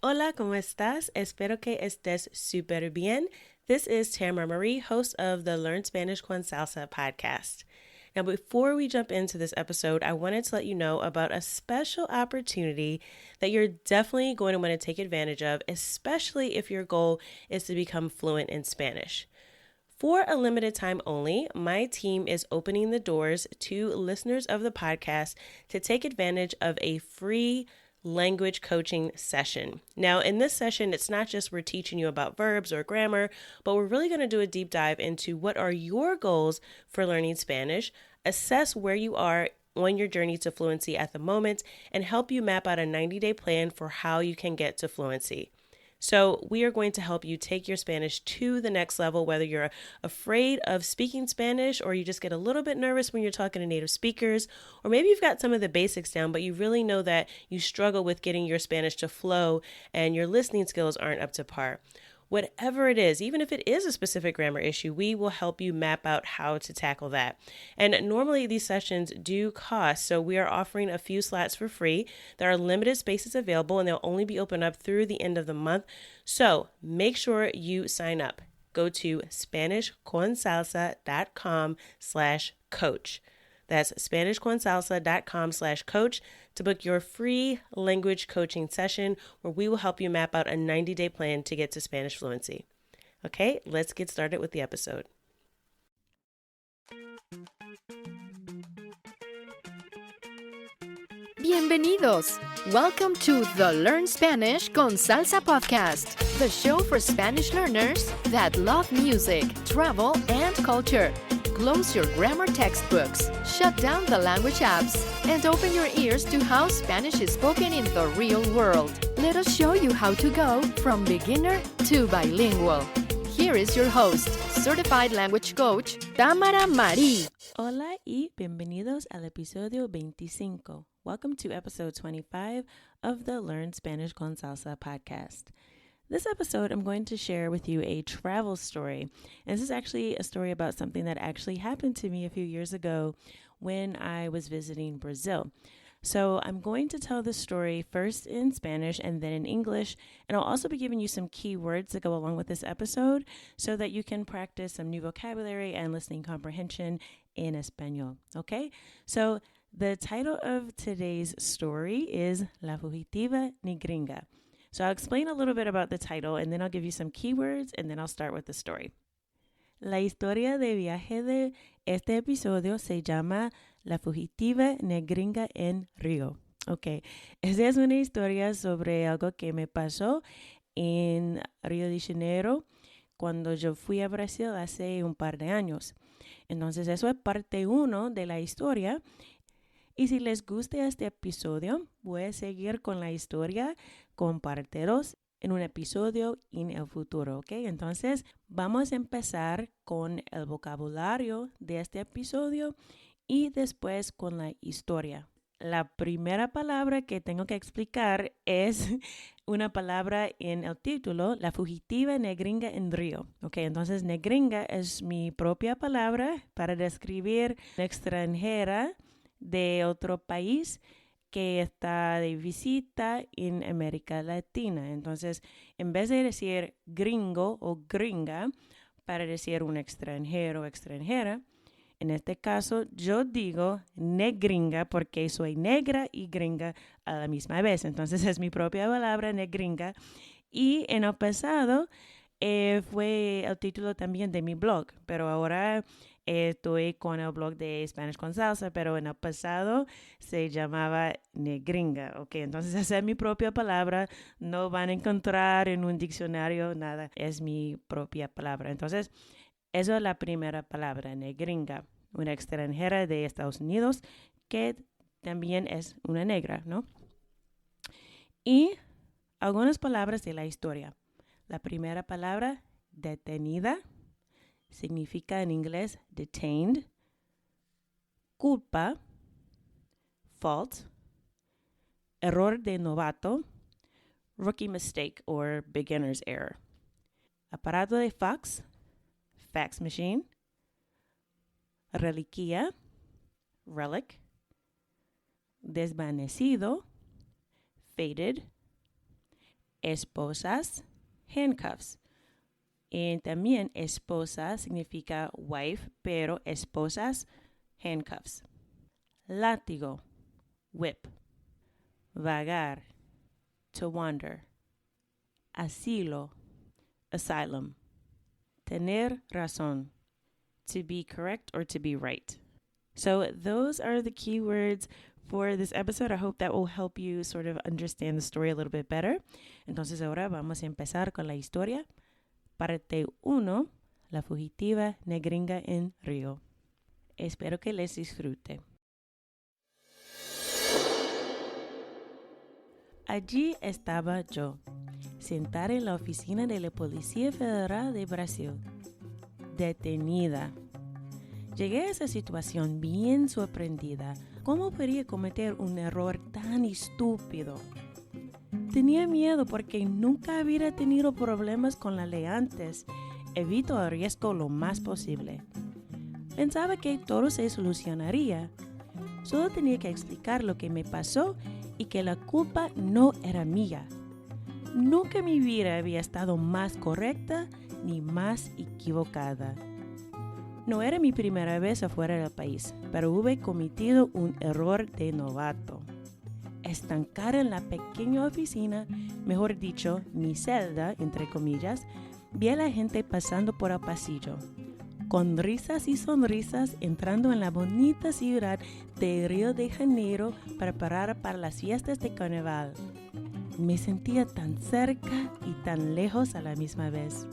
Hola, ¿cómo estás? Espero que estés súper bien. This is Tamara Marie, host of the Learn Spanish con Salsa podcast. Now, before we jump into this episode, I wanted to let you know about a special opportunity that you're definitely going to want to take advantage of, especially if your goal is to become fluent in Spanish. For a limited time only, my team is opening the doors to listeners of the podcast to take advantage of a free language coaching session. Now, in this session, it's not just we're teaching you about verbs or grammar, but we're really going to do a deep dive into what are your goals for learning Spanish, assess where you are on your journey to fluency at the moment, and help you map out a 90-day plan for how you can get to fluency. So we are going to help you take your Spanish to the next level, whether you're afraid of speaking Spanish or you just get a little bit nervous when you're talking to native speakers, or maybe you've got some of the basics down, but you really know that you struggle with getting your Spanish to flow and your listening skills aren't up to par. Whatever it is, even if it is a specific grammar issue, we will help you map out how to tackle that. And normally these sessions do cost, so we are offering a few slots for free. There are limited spaces available and they'll only be open up through the end of the month. So make sure you sign up. Go to SpanishConSalsa.com/coach. That's SpanishConSalsa.com/coach to book your free language coaching session where we will help you map out a 90-day plan to get to Spanish fluency. Okay, let's get started with the episode. Bienvenidos! Welcome to the Learn Spanish con Salsa podcast, the show for Spanish learners that love music, travel, and culture. Close your grammar textbooks, shut down the language apps, and open your ears to how Spanish is spoken in the real world. Let us show you how to go from beginner to bilingual. Here is your host, certified language coach, Tamara Marie. Hola y bienvenidos al episodio 25. Welcome to episode 25 of the Learn Spanish con Salsa podcast. This episode, I'm going to share with you a travel story. And this is actually a story about something that actually happened to me a few years ago when I was visiting Brazil. So I'm going to tell the story first in Spanish and then in English. And I'll also be giving you some key words that go along with this episode so that you can practice some new vocabulary and listening comprehension in Espanol. Okay? So the title of today's story is La Fugitiva Negringa. So I'll explain a little bit about the title and then I'll give you some keywords and then I'll start with the story. La historia de viaje de este episodio se llama La Fugitiva Negringa en Río. Ok, esa es una historia sobre algo que me pasó en Río de Janeiro cuando yo fui a Brasil hace un par de años. Entonces eso es parte 1 de la historia. Y si les gusta este episodio, voy a seguir con la historia con parte 2 en un episodio en el futuro, ¿ok? Entonces, vamos a empezar con el vocabulario de este episodio y después con la historia. La primera palabra que tengo que explicar es una palabra en el título, La Fugitiva Negringa en Río. Ok, entonces negringa es mi propia palabra para describir una extranjera de otro país que está de visita en América Latina. Entonces, en vez de decir gringo o gringa, para decir un extranjero o extranjera, en este caso yo digo negringa porque soy negra y gringa a la misma vez. Entonces, es mi propia palabra, negringa. Y en el pasado fue el título también de mi blog, pero ahora estoy con el blog de Spanish con Salsa, pero en el pasado se llamaba Negringa. Ok, entonces esa es mi propia palabra. No van a encontrar en un diccionario nada. Es mi propia palabra. Entonces, eso es la primera palabra, Negringa. Una extranjera de Estados Unidos que también es una negra, ¿no? Y algunas palabras de la historia. La primera palabra, detenida, significa en inglés detained, culpa, fault, error de novato, rookie mistake or beginner's error. Aparato de fax, fax machine, reliquia, relic, desvanecido, faded, esposas, handcuffs. Y también esposa significa wife, pero esposas, handcuffs. Látigo, whip. Vagar, to wander. Asilo, asylum. Tener razón, to be correct or to be right. So those are the keywords for this episode. I hope that will help you sort of understand the story a little bit better. Entonces ahora vamos a empezar con la historia. Parte 1, la fugitiva negringa en Río. Espero que les disfrute. Allí estaba yo, sentada en la oficina de la Policía Federal de Brasil, detenida. Llegué a esa situación bien sorprendida. ¿Cómo podría cometer un error tan estúpido? Tenía miedo porque nunca había tenido problemas con la ley antes. Evito el riesgo lo más posible. Pensaba que todo se solucionaría. Solo tenía que explicar lo que me pasó y que la culpa no era mía. Nunca mi vida había estado más correcta ni más equivocada. No era mi primera vez afuera del país, pero hubo cometido un error de novato. Estancada en la pequeña oficina, mejor dicho, mi celda, entre comillas, vi a la gente pasando por el pasillo, con risas y sonrisas entrando en la bonita ciudad de Rio de Janeiro preparada para las fiestas de Carnival. Me sentía tan cerca y tan lejos a la misma vez.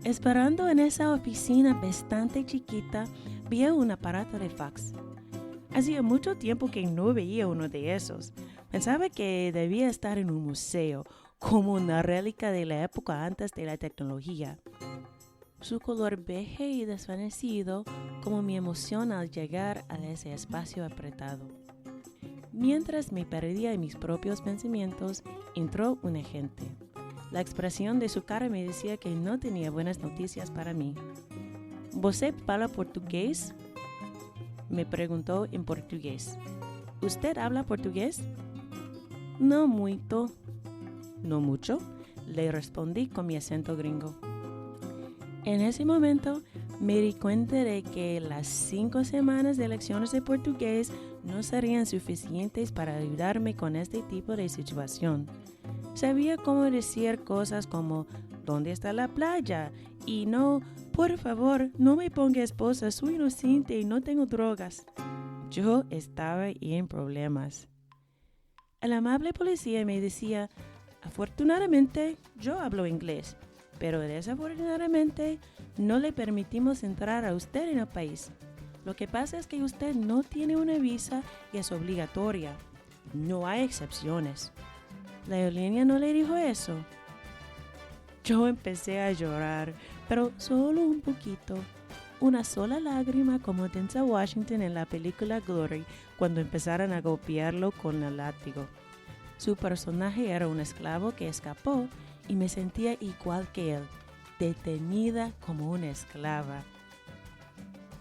Esperando en esa oficina bastante chiquita, vi un aparato de fax. Hacía mucho tiempo que no veía uno de esos. Pensaba que debía estar en un museo, como una réplica de la época antes de la tecnología. Su color beige y desvanecido, como mi emoción al llegar a ese espacio apretado. Mientras me perdía en mis propios pensamientos, entró un agente. La expresión de su cara me decía que no tenía buenas noticias para mí. ¿Você fala portugués?, me preguntó en portugués. ¿Usted habla portugués? No mucho. ¿No mucho?, le respondí con mi acento gringo. En ese momento me di cuenta de que las 5 semanas de lecciones de portugués no serían suficientes para ayudarme con este tipo de situación. Sabía cómo decir cosas como ¿dónde está la playa? Y no, por favor, no me ponga esposa, soy inocente y no tengo drogas. Yo estaba en problemas. El amable policía me decía, afortunadamente yo hablo inglés, pero desafortunadamente no le permitimos entrar a usted en el país. Lo que pasa es que usted no tiene una visa y es obligatoria. No hay excepciones. ¿La aerolínea no le dijo eso? Yo empecé a llorar, pero solo un poquito. Una sola lágrima como Denzel Washington en la película Glory cuando empezaron a golpearlo con el látigo. Su personaje era un esclavo que escapó y me sentía igual que él, detenida como una esclava.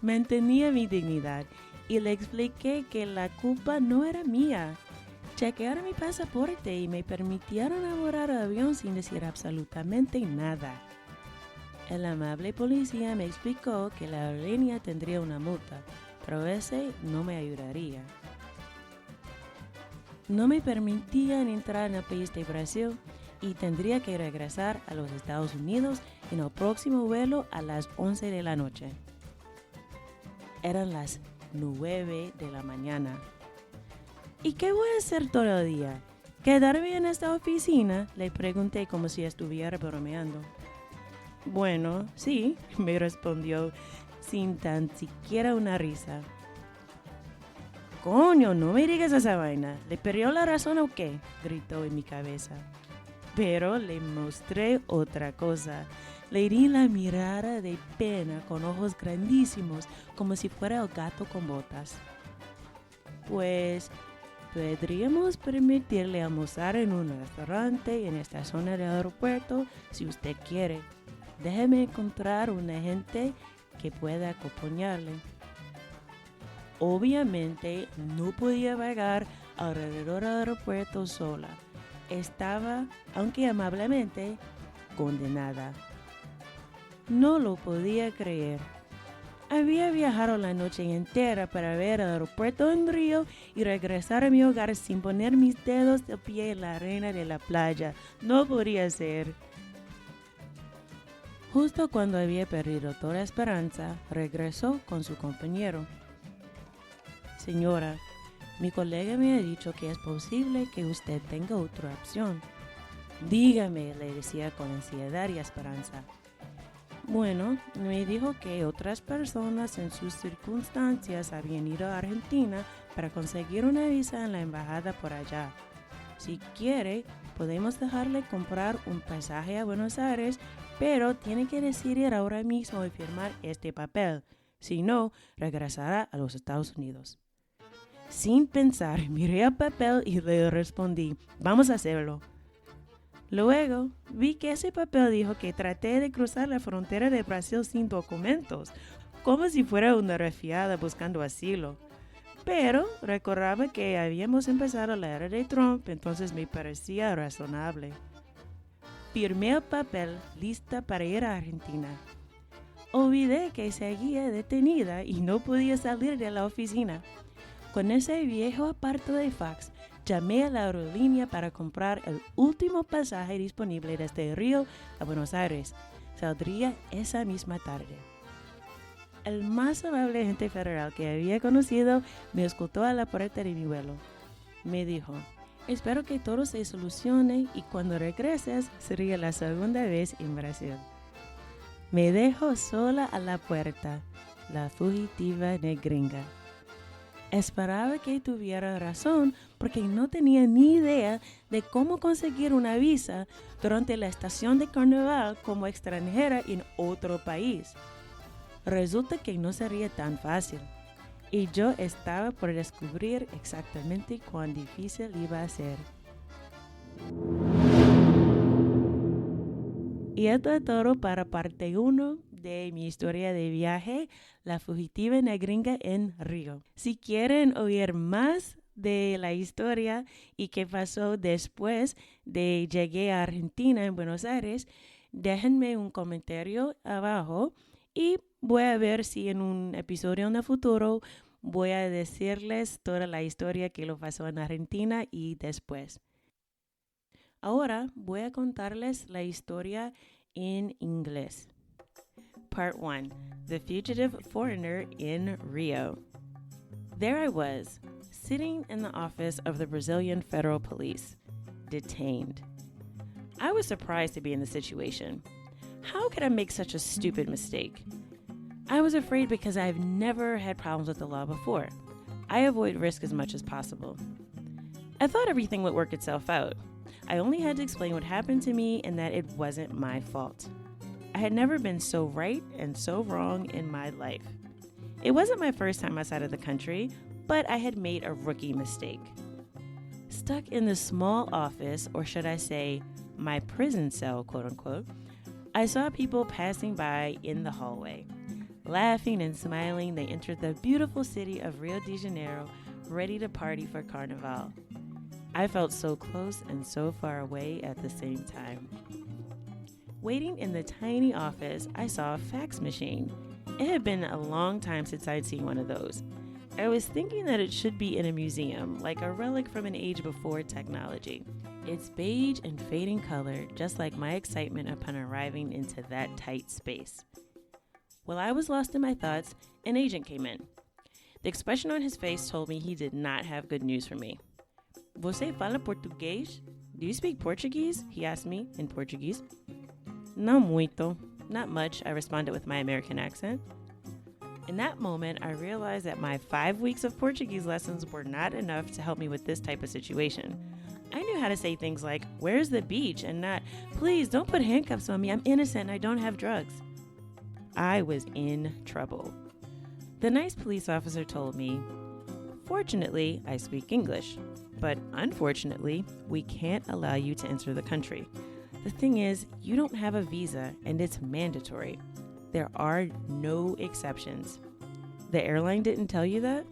Mantenía mi dignidad y le expliqué que la culpa no era mía. Chequearon mi pasaporte y me permitieron abordar el avión sin decir absolutamente nada. El amable policía me explicó que la aerolínea tendría una multa, pero ese no me ayudaría. No me permitían entrar en el país de Brasil y tendría que regresar a los Estados Unidos en el próximo vuelo a las 11 de la noche. Eran las 9 de la mañana. ¿Y qué voy a hacer todo el día? ¿Quedarme en esta oficina? Le pregunté como si estuviera bromeando. Bueno, sí, me respondió sin tan siquiera una risa. Coño, no me digas esa vaina. ¿Le perdió la razón o qué?, gritó en mi cabeza. Pero le mostré otra cosa. Le di la mirada de pena con ojos grandísimos, como si fuera el gato con botas. Pues podríamos permitirle almorzar en un restaurante en esta zona del aeropuerto si usted quiere. Déjeme encontrar un agente que pueda acompañarle. Obviamente no podía vagar alrededor del aeropuerto sola. estaba, aunque amablemente, condenada. No lo podía creer. Había viajado la noche entera para ver el aeropuerto en Río y regresar a mi hogar sin poner mis dedos de pie en la arena de la playa. No podía ser. Justo cuando había perdido toda esperanza, regresó con su compañero. Señora, mi colega me ha dicho que es posible que usted tenga otra opción. Dígame, le decía con ansiedad y esperanza. Bueno, me dijo que otras personas en sus circunstancias habían ido a Argentina para conseguir una visa en la embajada por allá. Si quiere, podemos dejarle comprar un pasaje a Buenos Aires, pero tiene que decidir ahora mismo y firmar este papel. Si no, regresará a los Estados Unidos. Sin pensar, miré el papel y le respondí, vamos a hacerlo. Luego, vi que ese papel dijo que traté de cruzar la frontera de Brasil sin documentos, como si fuera una refugiada buscando asilo. Pero recordaba que habíamos empezado la era de Trump, entonces me parecía razonable. Firmé el papel, lista para ir a Argentina. Olvidé que seguía detenida y no podía salir de la oficina. Con ese viejo aparato de fax, llamé a la aerolínea para comprar el último pasaje disponible desde Río a Buenos Aires. Saldría esa misma tarde. El más amable agente federal que había conocido me escoltó a la puerta de mi vuelo. Me dijo, espero que todo se solucione y cuando regreses sería la segunda vez en Brasil. Me dejó sola a la puerta, la fugitiva Negringa. Esperaba que tuviera razón porque no tenía ni idea de cómo conseguir una visa durante la estación de Carnival como extranjera en otro país. Resulta que no sería tan fácil y yo estaba por descubrir exactamente cuán difícil iba a ser. Y esto es todo para parte 1 de mi historia de viaje, la fugitiva negringa en Río. Si quieren oír más de la historia y qué pasó después de llegué a Argentina en Buenos Aires, déjenme un comentario abajo y voy a ver si en un episodio en el futuro voy a decirles toda la historia que lo pasó en Argentina y después. Ahora voy a contarles la historia en inglés. Part 1. The Fugitive Foreigner in Rio. There I was, sitting in the office of the Brazilian Federal Police, detained. I was surprised to be in the situation. How could I make such a stupid mistake? I was afraid because I've never had problems with the law before. I avoid risk as much as possible. I thought everything would work itself out. I only had to explain what happened to me and that it wasn't my fault. I had never been so right and so wrong in my life. It wasn't my first time outside of the country, but I had made a rookie mistake. Stuck in the small office, or should I say, my prison cell, quote unquote, I saw people passing by in the hallway. Laughing and smiling, they entered the beautiful city of Rio de Janeiro, ready to party for Carnival. I felt so close and so far away at the same time. Waiting in the tiny office, I saw a fax machine. It had been a long time since I'd seen one of those. I was thinking that it should be in a museum, like a relic from an age before technology. It's beige and fading color, just like my excitement upon arriving into that tight space. While I was lost in my thoughts, an agent came in. The expression on his face told me he did not have good news for me. Você fala português? Do you speak Portuguese? He asked me in Portuguese. No muito. Not much, I responded with my American accent. In that moment, I realized that my 5 weeks of Portuguese lessons were not enough to help me with this type of situation. I knew how to say things like, where's the beach? And not, please don't put handcuffs on me. I'm innocent and I don't have drugs. I was in trouble. The nice police officer told me, fortunately, I speak English, but unfortunately, we can't allow you to enter the country. The thing is, you don't have a visa and it's mandatory. There are no exceptions. The airline didn't tell you that?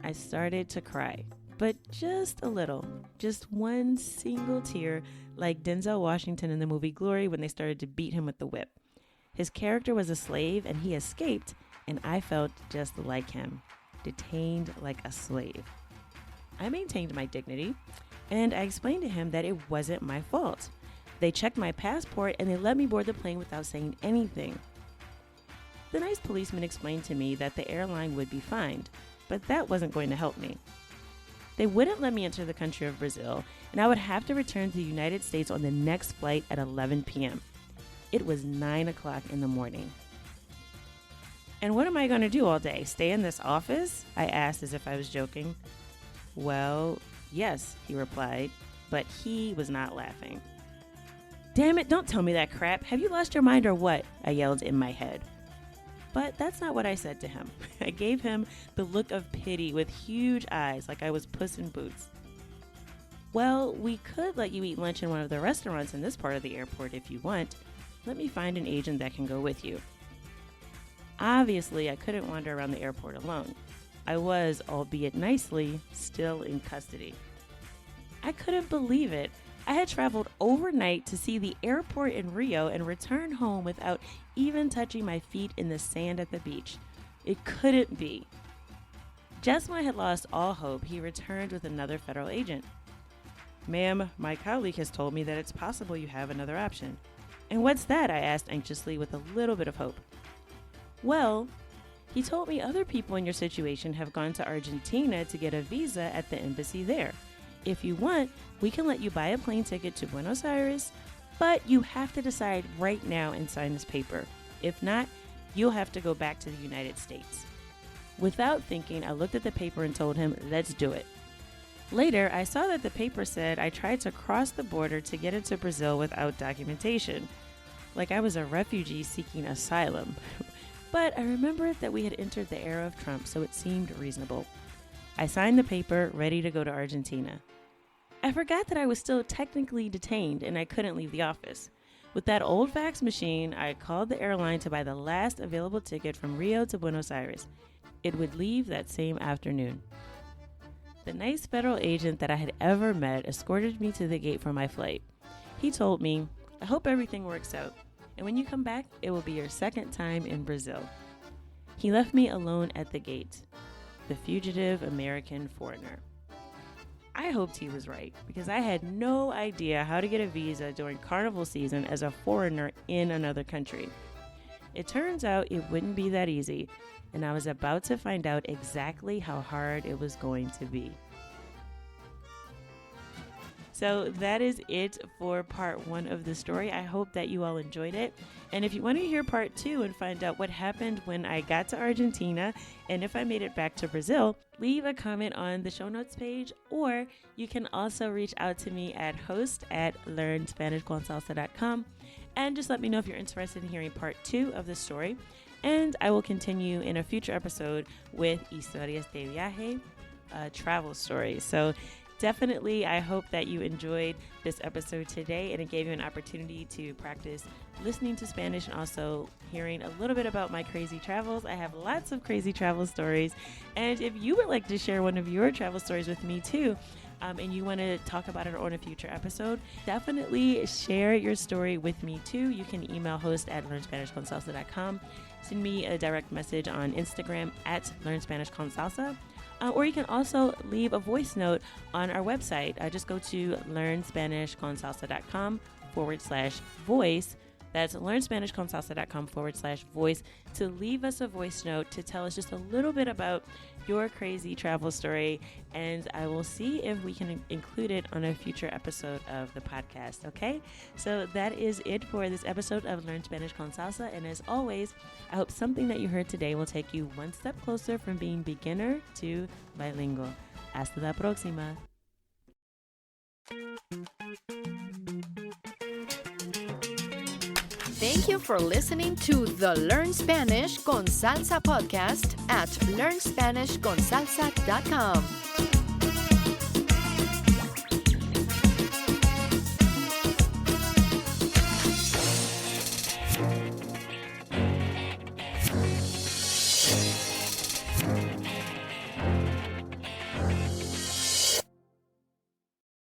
I started to cry, but just a little. Just one single tear, like Denzel Washington in the movie Glory when they started to beat him with the whip. His character was a slave and he escaped, and I felt just like him, detained like a slave. I maintained my dignity, and I explained to him that it wasn't my fault. They checked my passport and they let me board the plane without saying anything. The nice policeman explained to me that the airline would be fined, but that wasn't going to help me. They wouldn't let me enter the country of Brazil, and I would have to return to the United States on the next flight at 11 p.m. It was 9 o'clock in the morning. And what am I going to do all day? Stay in this office? I asked as if I was joking. Well, yes, he replied, but he was not laughing. Damn it, don't tell me that crap. Have you lost your mind or what? I yelled in my head. But that's not what I said to him. I gave him the look of pity with huge eyes like I was Puss in Boots. Well, we could let you eat lunch in one of the restaurants in this part of the airport if you want. Let me find an agent that can go with you. Obviously, I couldn't wander around the airport alone. I was, albeit nicely, still in custody. I couldn't believe it. I had traveled overnight to see the airport in Rio and return home without even touching my feet in the sand at the beach. It couldn't be. Just when I had lost all hope, he returned with another federal agent. Ma'am, my colleague has told me that it's possible you have another option. And what's that? I asked anxiously with a little bit of hope. Well, he told me other people in your situation have gone to Argentina to get a visa at the embassy there. If you want, we can let you buy a plane ticket to Buenos Aires, but you have to decide right now and sign this paper. If not, you'll have to go back to the United States. Without thinking, I looked at the paper and told him, let's do it. Later, I saw that the paper said I tried to cross the border to get into Brazil without documentation, like I was a refugee seeking asylum. But I remembered that we had entered the era of Trump, so it seemed reasonable. I signed the paper, ready to go to Argentina. I forgot that I was still technically detained and I couldn't leave the office. With that old fax machine, I called the airline to buy the last available ticket from Rio to Buenos Aires. It would leave that same afternoon. The nice federal agent that I had ever met escorted me to the gate for my flight. He told me, I hope everything works out, and when you come back, it will be your second time in Brazil. He left me alone at the gate, the fugitive American foreigner. I hoped he was right, because I had no idea how to get a visa during Carnival season as a foreigner in another country. It turns out it wouldn't be that easy, and I was about to find out exactly how hard it was going to be. So that is it for part 1 of the story. I hope that you all enjoyed it. And if you want to hear part 2 and find out what happened when I got to Argentina and if I made it back to Brazil, leave a comment on the show notes page, or you can also reach out to me at host@learnspanishconsalsa.com and just let me know if you're interested in hearing part 2 of the story. And I will continue in a future episode with Historias de viaje, a travel story. So definitely, I hope that you enjoyed this episode today and it gave you an opportunity to practice listening to Spanish and also hearing a little bit about my crazy travels. I have lots of crazy travel stories. And if you would like to share one of your travel stories with me too, and you want to talk about it on a future episode, definitely share your story with me too. You can email host@learnspanishconsalsa.com. Send me a direct message on Instagram @learnspanishconsalsa. Or you can also leave a voice note on our website. Just go to learnspanishconsalsa.com/voice. That's learnspanishconsalsa.com/voice to leave us a voice note to tell us just a little bit about your crazy travel story. And I will see if we can include it on a future episode of the podcast. Okay? So that is it for this episode of Learn Spanish con Salsa. And as always, I hope something that you heard today will take you one step closer from being beginner to bilingual. Hasta la próxima. Thank you for listening to the Learn Spanish con Salsa podcast at learnspanishconsalsa.com.